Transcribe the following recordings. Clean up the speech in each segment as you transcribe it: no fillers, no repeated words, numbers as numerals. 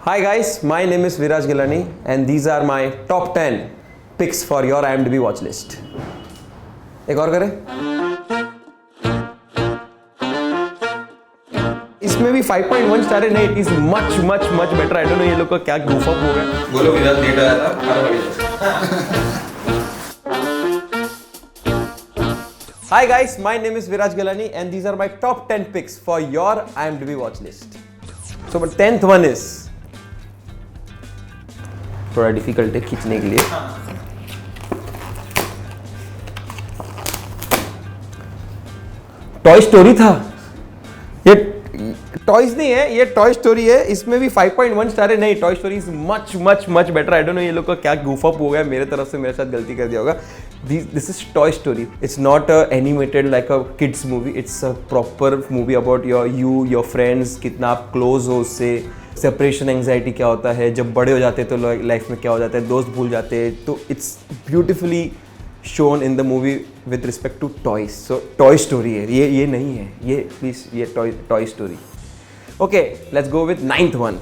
Hi guys, my name is Viraj Gilani and these are my top 10 picks for your IMDb watch list. एक और करें? इसमें भी 5.1 star है नहीं, it is much better. I don't know ये लोग का क्या goof up हो गया. बोलो विराज लेट आया था खाना बढ़िया. Hi guys, my name is Viraj Gilani and these are my top 10 picks for your IMDb watch list. So my 10th one is थोड़ा डिफिकल्ट है खींचने के लिए. टॉय स्टोरी था ये. टॉयज नहीं है ये, टॉय स्टोरी है. इसमें भी 5.1 स्टार है नहीं. Toy story is much better. I don't know ये लोग का क्या goof up हो गया. मेरे तरफ से मेरे साथ गलती कर दिया होगा. This is Toy Story. It's not animated like a kids movie. It's a proper movie about your friends. कितना आप close हो उससे. सेपरेशन एंग्जाइटी क्या होता है, जब बड़े हो जाते हैं तो लाइफ में क्या हो जाता है, दोस्त भूल जाते हैं. तो it's beautifully shown in the movie with respect to toys. So Toy Story है ये नहीं है ये. प्लीज ये Toy Story. Okay, let's go with 9th one.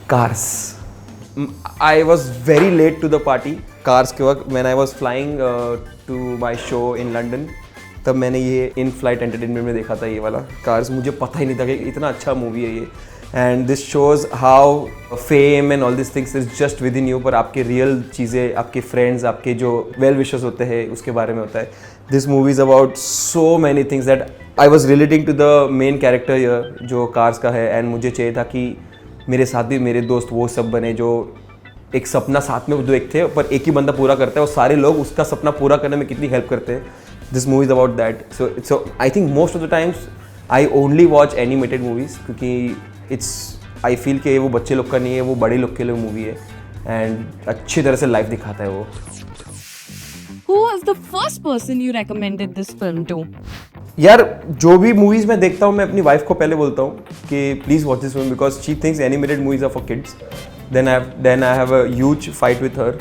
Cars. I was very late to the party. Cars के वक्त when I was flying to my show in London, तब मैंने ये इन फ्लाइट एंटरटेनमेंट में देखा था ये वाला Cars. मुझे पता ही नहीं था कि इतना अच्छा मूवी है ये. And this shows how fame and all this things is just with in you. पर आपके रियल चीज़ें, आपके फ्रेंड्स, आपके जो वेल विशर्स होते हैं उसके बारे में होता है. This movie is about so many things that I was relating to the main character जो कार्स का है. एंड मुझे चाहिए था कि मेरे साथ भी मेरे दोस्त वो सब बने जो एक सपना साथ में देखते थे पर एक ही बंदा पूरा करता है और सारे लोग उसका सपना पूरा करने में कितनी हेल्प करते हैं. This movie is about that. So I think most of the times I only watch animated movies क्योंकि इट्स आई फील कि वो बच्चे लोग का नहीं है, वो बड़े लोग के लिए मूवी है. एंड अच्छी तरह से लाइफ दिखाता है वो. Who was the first person you recommended this film to? यार जो भी मूवीज़ मैं देखता हूँ मैं अपनी वाइफ को पहले बोलता हूँ कि please watch this film because she thinks animated movies are for kids. Then I have a huge fight with her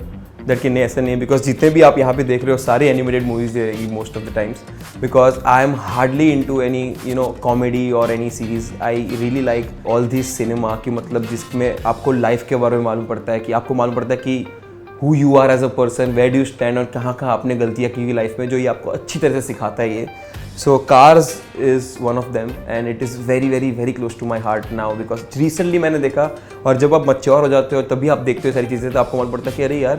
that कि नहीं ऐसा नहीं है. बिकॉज जितने भी आप यहाँ पे देख रहे हो सारे एनिमेटेड मूवीज है most of the times. Because I am hardly into any comedy और any series. I really like all this cinema की मतलब जिसमें आपको लाइफ के बारे में मालूम पड़ता है कि आपको मालूम पड़ता है कि who you are as a person, where do you stand और कहाँ आपने गलतियाँ की हुई लाइफ में, जो ये आपको अच्छी तरह से सिखाता है ये. So Cars is one of them and it is very close to my heart now because recently मैंने देखा. और जब आप मैच्योर हो जाते हो तभी आप देखते हो सारी चीज़ें तो आपको मालूम पड़ता है कि अरे यार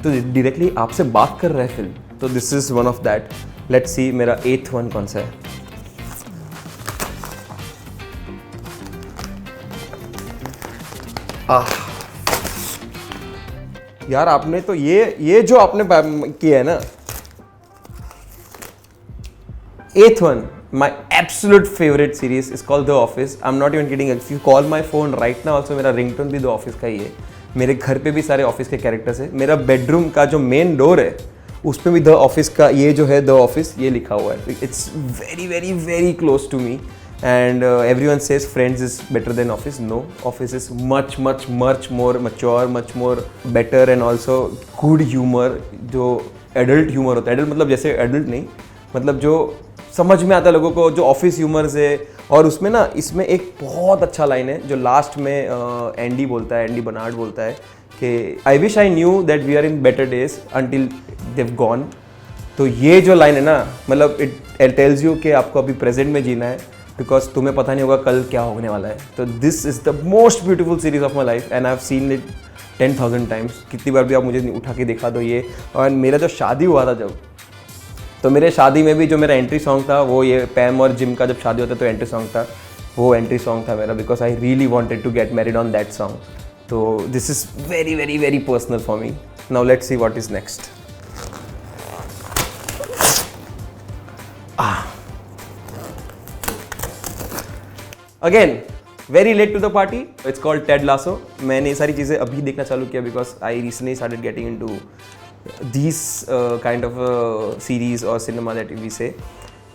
तो डायरेक्टली आपसे बात कर रहा है फिल्म. तो this is one of that. Let's see मेरा 8th वन कौन सा है. यार आपने तो ये जो आपने किया है ना. 8th one, my absolute favorite series is called The Office. I'm not even kidding. If you call my phone right now, also मेरा रिंगटोन भी The Office का ही है. मेरे घर पे भी सारे ऑफिस के कैरेक्टर्स है. मेरा बेडरूम का जो मेन डोर है उस पर भी The Office का ये जो है The Office ये लिखा हुआ है. It's very close to me. And everyone says Friends is better than Office. No, Office is much more mature, much more better and also good humor. जो adult humor होता है, adult मतलब जैसे adult नहीं, मतलब जो समझ में आता है लोगों को, जो ऑफिस ह्यूमर से. और उसमें ना इसमें एक बहुत अच्छा लाइन है जो लास्ट में एंडी बोलता है, एंडी बनार्ड बोलता है कि I wish I knew that we are in better days until they've gone. तो ये जो लाइन है ना मतलब इट टेल्स यू कि आपको अभी प्रेजेंट में जीना है बिकॉज तुम्हें पता नहीं होगा कल क्या होने वाला है. तो this is the most beautiful series of my life and I have seen it 10,000 times. कितनी बार भी आप मुझे उठा के दिखा दो ये. और मेरा जो शादी हुआ था जब, तो मेरे शादी में भी जो मेरा एंट्री सॉन्ग था वो ये पैम और जिम का जब शादी होता तो एंट्री सॉन्ग था, वो एंट्री सॉन्ग था मेरा because I really wanted to get married on that song. तो this is very personal for me. Now let's see what is next. Again very late to the party. It's called Ted Lasso. मैंने ये सारी चीज़ें अभी देखना चालू किया because I recently started getting into these kind of series or cinema that we say.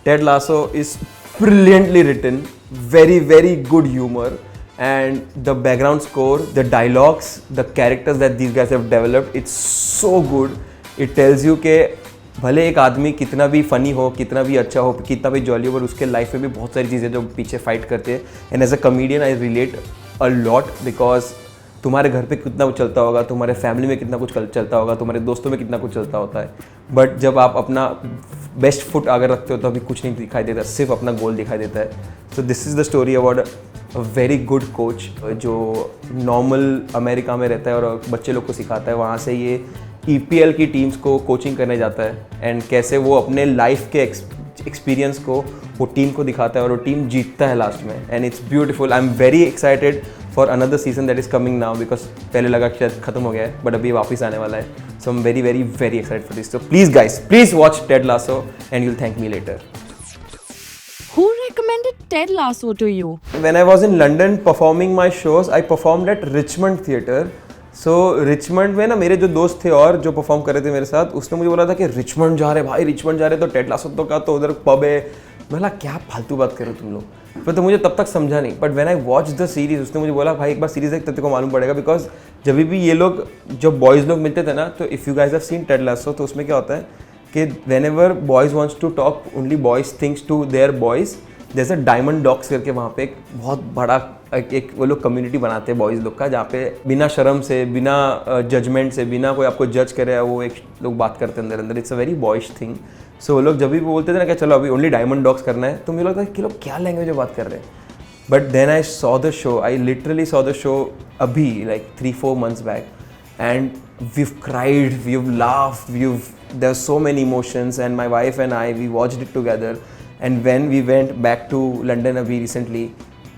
Ted Lasso is brilliantly written, very good humor, and the background score, the dialogues, the characters that these guys have developed, it's so good. It tells you कि भले एक आदमी कितना भी funny हो, कितना भी अच्छा हो, कितना भी जॉली हो, पर उसके लाइफ में भी बहुत सारी चीज़ें जो पीछे फाइट करते हैं. And as a comedian I relate a lot, because तुम्हारे घर पे कितना कुछ चलता होगा, तुम्हारे फैमिली में कितना कुछ चलता होगा, तुम्हारे दोस्तों में कितना कुछ चलता होता है, बट जब आप अपना बेस्ट फुट अगर रखते हो तो अभी कुछ नहीं दिखाई देता, सिर्फ अपना गोल दिखाई देता है. So this is the story about a very good coach जो नॉर्मल अमेरिका में रहता है और बच्चे लोग को सिखाता है. वहाँ से ये EPL की टीम्स को कोचिंग करने जाता है एंड कैसे वो अपने लाइफ के एक्सपीरियंस को वो टीम को दिखाता है और वो टीम जीतता है लास्ट में. And it's beautiful. I am very excited for another season that is coming now, because पहले लगा कि शायद खत्म हो गया है, बट अभी वापस आने वाला है. So I am very very very excited for this. So please guys, please watch Ted Lasso and you'll thank me later. Who recommended Ted Lasso to you? When I was in London performing my shows, I performed at Richmond Theatre. So Richmond में ना मेरे जो दोस्त थे और जो perform कर रहे थे मेरे साथ, उसने मुझे बोला था कि रिचमंड जा रहे भाई, रिचमंड जा रहे तो टेड लासो तो का तो उधर पब है. मैं बोला क्या फालतू बात कर रहे हो तुम लोग. पर तो मुझे तब तक समझा नहीं, but when I watch the series उसने मुझे बोला भाई एक बार सीरीज देख तेरे को मालूम पड़ेगा. बिकॉज जब भी ये लोग जब बॉयज़ लोग मिलते थे ना, तो if you guys have seen Ted Lasso, तो उसमें क्या होता है कि whenever boys wants to talk only boys things to their boys, जैसे डायमंड डॉग्स करके वहाँ पे एक बहुत बड़ा एक वो लोग कम्युनिटी बनाते हैं बॉयज़ लोग का, जहाँ पे बिना शर्म से, बिना जजमेंट से, बिना कोई आपको जज करे वो एक लोग बात करते हैं अंदर अंदर. It's a very boys thing. So वो लोग जब भी बोलते थे ना कि चलो अभी ओनली डायमंड डॉग्स करना है, तो मुझे लगता है कि लोग क्या लैंग्वेज में बात कर रहे हैं. But then I saw the show, I literally saw the show अभी like 3-4 months back, and we've cried, we've laughed, there are so many emotions, and my wife and I, we watched it together. And when we went back to London अभी recently,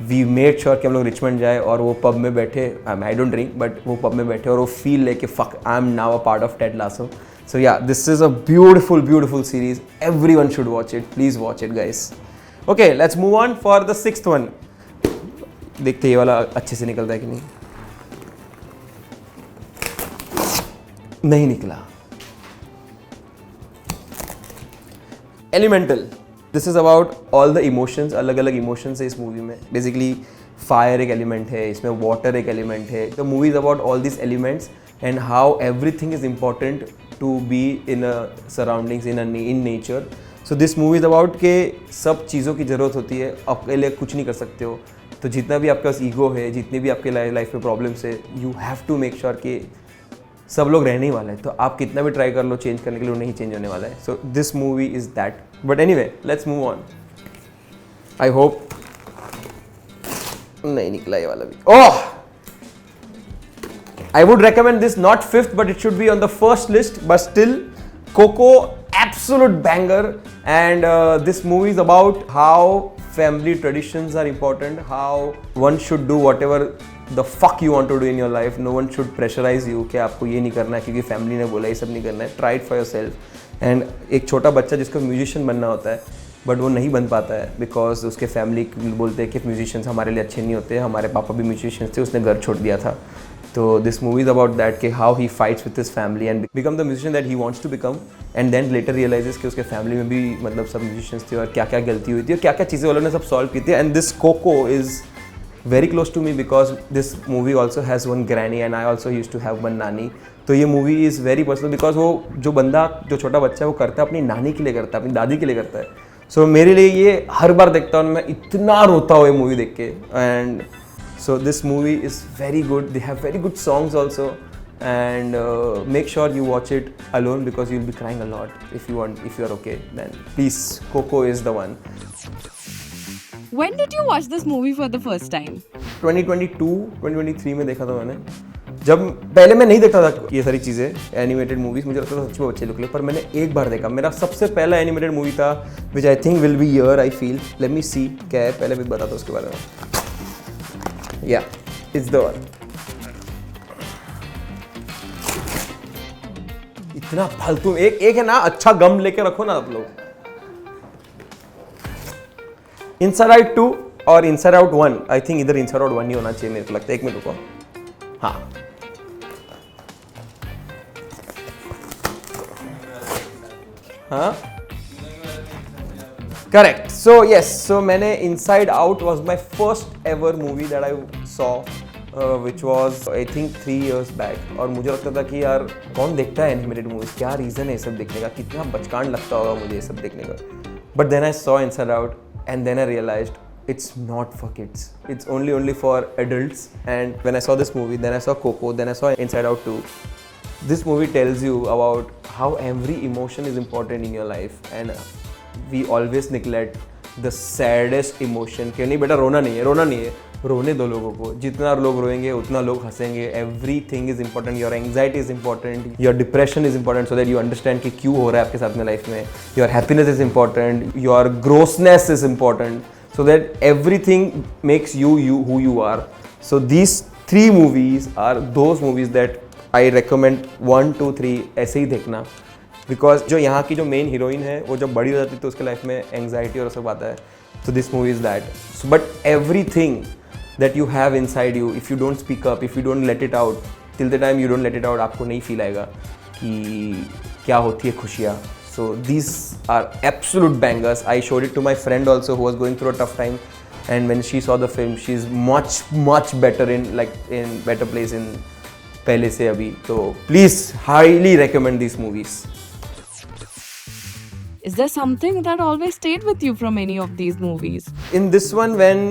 we made sure कि हम लोग Richmond जाए और वो pub में बैठे. I don't drink, but वो पब में बैठे और वो फील ले कि fuck, I'm now a part of Ted Lasso. So yeah, this is a beautiful, beautiful series. Everyone should watch it. Please watch it, guys. Okay, let's move on for the 6th one. देखते ये वाला अच्छे से निकलता है कि नहीं. नहीं निकला. Elemental. This is about all the emotions. अलग अलग इमोशंस है इस मूवी में. बेसिकली फायर एक एलिमेंट है इसमें, वाटर एक एलिमेंट है. The movie is about all this elements and how everything is important to be in a surroundings in nature. So this movie is about के सब चीज़ों की ज़रूरत होती है, अकेले कुछ नहीं कर सकते हो. तो जितना भी आपके पास ईगो है, जितनी भी आपके लाइफ में प्रॉब्लम्स है, you have to make sure कि सब लोग रहने ही वाले हैं. तो आप कितना भी ट्राई कर लो चेंज करने के लिए, नहीं चेंज होने वाला है. So this movie is that. But anyway, let's move on. I hope नहीं निकला ये वाला भी. Oh, I would recommend this not 5th, but it should be on the first list. But still, Coco, absolute banger. And this movie is about how family traditions are important, how one should do whatever the fuck you want to do in your life. No one should pressurize you कि आपको ये नहीं करना है क्योंकि family ने बोला, ये सब नहीं करना है. Try it for yourself. And एक छोटा बच्चा जिसको म्यूजिशियन बनना होता है, बट वो नहीं बन पाता है बिकॉज उसके फैमिली बोलते हैं कि म्यूजिशियंस हमारे लिए अच्छे नहीं होते. हमारे पापा भी म्यूजिशियंस थे, उसने घर छोड़ दिया था. तो this movie is about that कि how he fights with his family and become the musician that he wants to become, and then later realises कि उसके फैमिली में भी मतलब सब म्यूजिशियंस थे और क्या क्या गलती हुई थी और क्या क्या चीज़ें वो लोगों ने सब सॉल्व की थी. And this Coco is very close to me because this movie also has one granny and I also used to have one nani. तो ये movie is very personal because वो जो बंदा, जो छोटा बच्चा है वो करता है अपनी नानी के लिए करता है, अपनी दादी के लिए करता है. सो मेरे लिए ये हर बार देखता हूँ मैं, इतना रोता हूँ ये मूवी देख के. And so this movie is very good. They have very good songs also. And make sure you watch it alone because you'll be crying a lot. If you are okay, then please, Coco is the one. When did you watch this movie for the first time? 2022-2023 में देखा था मैंने. जब पहले मैं नहीं देखता था ये सारी चीज़ें, एनिमेटेड मूवीज, मुझे लगता था सच में अच्छे लुक ले, पर मैंने एक बार देखा. मेरा सबसे पहला एनिमेटेड मूवी था which I think will be year, I feel. Let me see क्या है, पहले भी बताता उसके बारे में. या इट्स द वन. इतना फालतू एक है ना, अच्छा गम लेके रखो ना आप लोग. इनसाइड आउट 2 और इनसाइड आउट 1, आई थिंक इधर इनसाइड आउट 1 ही होना चाहिए मेरे को लगता है. एक मिनट रुको. हाँ, हाँ, करेक्ट. सो यस, सो मैंने inside out was my first ever movie that I saw which was I think 3 years back, और मुझे लगता था कि यार कौन देखता है एनिमेटेड मूवीज़, क्या रीज़न है ये सब देखने का, कितना बचकान लगता होगा मुझे ये सब देखने का. But then I saw Inside Out and then I realized it's not for kids, it's only for adults. And when I saw this movie, then I saw Coco, then I saw Inside Out 2. This movie tells you about how every emotion is important in your life, and we always neglect the saddest emotion. कि नहीं बेटा रोना नहीं है, रोने दो लोगों को, जितना लोग रोएंगे उतना लोग हंसेंगे. Everything is important, your anxiety is important, your depression is important, so that you understand कि क्यों हो रहा है आपके साथ में लाइफ में. Your happiness is important, your grossness is important, so that everything makes you who you are. So these 3 movies are those movies that I recommend 1, 2, 3 ऐसे ही देखना. बिकॉज जो यहाँ की जो मेन हीरोइन है वो जब बड़ी हो जाती है तो उसके लाइफ में एंग्जाइटी और सब आता है. तो this movie is that. So but everything that you have inside you, if you don't speak up, if you don't let it out, till the time you don't let it out, आपको नहीं feel आएगा कि क्या होती है खुशियाँ. So these are absolute bangers. I showed it to my friend also who was going through a tough time, and when she saw the film, she's much better in better place in पहले से अभी. तो please highly recommend these movies. Is there something that always stayed with you from any of these movies? In this one, when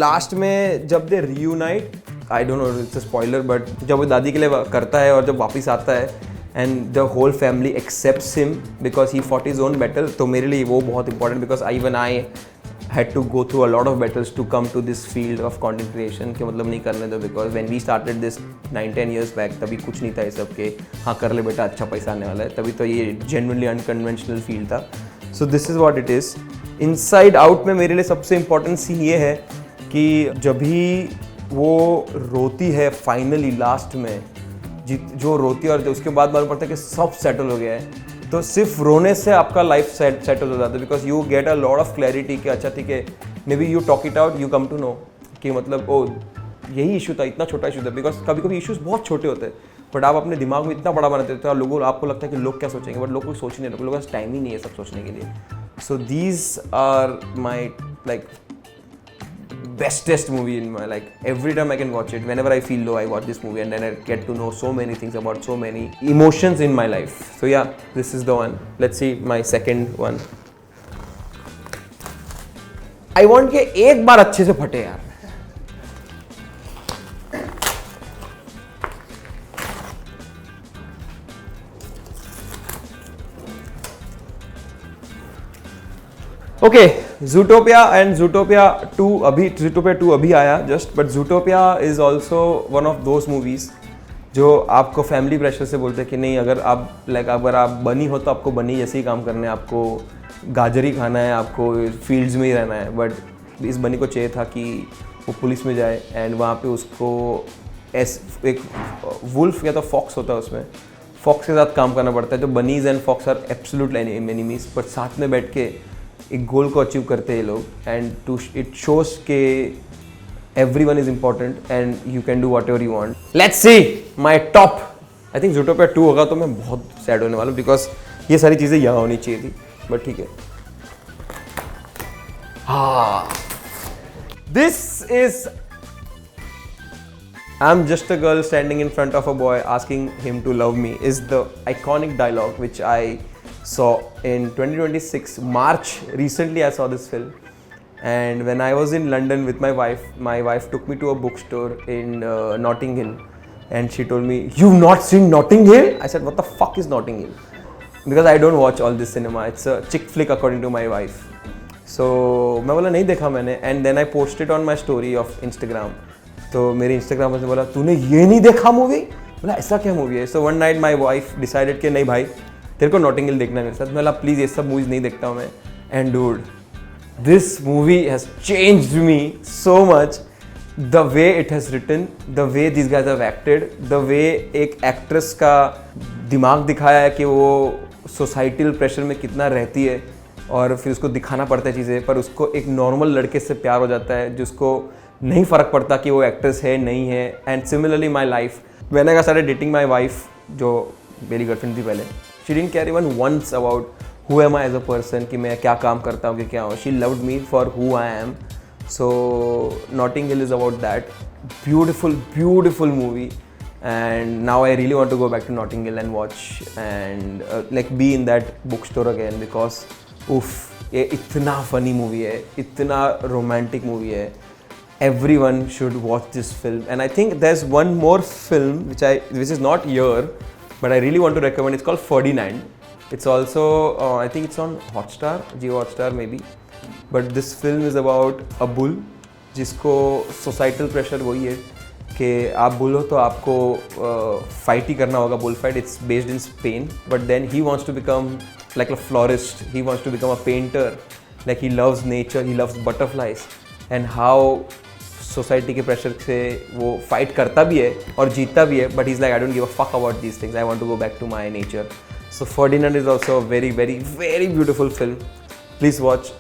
last में जब they reunite, I don't know, it's a spoiler, but जब वो दादी के लिए करता है और जब वापस आता है and the whole family accepts him because he fought his own battle, तो मेरे लिए वो बहुत important, because even I had to go through a lot of battles to come to this field of content creation कि मतलब नहीं करने दो. because when we started this 9-10 years back, तभी कुछ नहीं था ये सब के हाँ कर ले बेटा अच्छा पैसा आने वाला है, तभी तो ये genuinely unconventional field था. so this is what it is. Inside Out में मेरे लिए सबसे important सीन ये है कि जब भी वो रोती है फाइनली लास्ट में, जो रोती है और उसके बाद मालूम पड़ता है कि सब सेटल हो गया है, तो सिर्फ रोने से आपका लाइफ सेटल हो जाता है. Because you get a lot of clarity कि अच्छा ठीक है, maybe you talk it out, you come to know कि मतलब ओ यही इशू था, इतना छोटा इशू था. बिकॉज कभी कभी इशूज़ बहुत छोटे होते हैं बट आप अपने दिमाग में इतना बड़ा बनाते हो, लोगों आपको लगता है कि लोग क्या सोचेंगे, बट लोग कोई सोच नहीं रहे, लोगों के पास टाइम ही नहीं है सब सोचने के लिए. So these are my like bestest movie in my, like every time I can watch it, whenever I feel low I watch this movie and then I get to know so many things about so many emotions in my life. So yeah, this is the one. Let's see my second one. I want कि एक बार अच्छे से फटे यार. Okay, Zootopia and Zootopia 2 अभी आया just. But Zootopia is also one of those movies जो आपको फैमिली प्रेशर से बोलते हैं कि नहीं, अगर आप बनी हो तो आपको बनी जैसे ही काम करना है, आपको गाजर ही खाना है, आपको फील्ड्स में ही रहना है. बट इस बनी को चाहिए था कि वो पुलिस में जाए एंड वहाँ पे उसको एक वुल्फ या तो फॉक्स होता है, उसमें फॉक्स के साथ काम करना पड़ता है. तो bunnies and fox are absolute enemies, but साथ में बैठ के एक गोल को अचीव करते हैं ये लोग. एंड टू इट शोज के everyone is important and you can do whatever you want. Let's see my top. I think Zootopia 2 होगा तो मैं बहुत सैड होने वाला हूँ बिकॉज ये सारी चीज़ें यहाँ होनी चाहिए थी, बट ठीक है. हाँ, this is I'm just a girl standing in front of a boy asking him to love me is the iconic dialogue which I saw in 2026 March. Recently I saw this film. And when I was in London with my wife took me to a bookstore in Notting Hill, and she told me, "You've not seen Notting Hill?" I said, "What the fuck is Notting Hill?" Because I don't watch all this cinema. It's a chick flick according to my wife. So मैं बोला नहीं देखा मैंने, and then I posted on my story of Instagram. तो मेरे Instagram पर बोला तूने ये नहीं देखा मूवी? बोला ऐसा क्या मूवी है? So one night my wife decided कि नहीं भाई तेरे को Notting Hill देखना है मेरे साथ. मैं बोला प्लीज़ ये सब मूवीज़ नहीं देखता हूँ मैं. And dude, this movie has changed me so much. The way it has written, the way these guys have acted, the way एक एक्ट्रेस का दिमाग दिखाया है कि वो सोसाइटल प्रेशर में कितना रहती है और फिर उसको दिखाना पड़ता है चीज़ें, पर उसको एक नॉर्मल लड़के से प्यार हो जाता है जिसको नहीं फ़र्क पड़ता कि वो एक्ट्रेस है नहीं है. And similarly my life, when I started dating my wife जो मेरी गर्लफ्रेंड थी पहले, she didn't care even once about who am I as a person कि मैं क्या काम करता हूँ कि क्या हूँ. She loved me for who I am. So Notting Hill is about that. Beautiful movie. And now I really want to go back to Notting Hill and watch and like be in that bookstore again because oof, ये इतना funny movie है, इतना romantic movie है. Everyone should watch this film. And I think there's one more film which is not here, but I really want to recommend. It's called Ferdinand. It's also I think it's on Hotstar, Jio Hotstar maybe. But this film is about a bull जिसको societal pressure वही है कि आप bull हो तो आपको fight ही करना होगा, bull fight. It's based in Spain, but then he wants to become like a florist, he wants to become a painter, like he loves nature, he loves butterflies. And how society के pressure से वो fight करता भी है और जीतता भी है, but he is like I don't give a fuck about these things, I want to go back to my nature. So Ferdinand is also a very very very beautiful film. Please watch.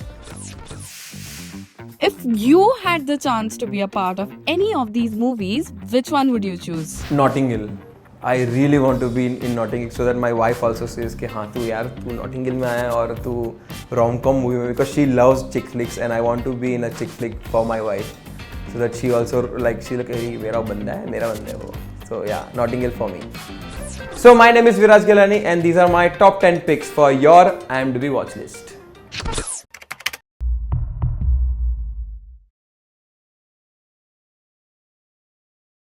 If you had the chance to be a part of any of these movies, which one would you choose? Notting Hill. I really want to be in Notting Hill so that my wife also says कि हाँ तू यार तू Notting Hill में आया और तू rom-com movie में, because she loves chick flicks and I want to be in a chick flick for my wife so that she also like मेरा बंदा है वो. So yeah, Notting Hill for me. So my name is Viraj Ghelani and these are my top 10 picks for your IMDb watch list.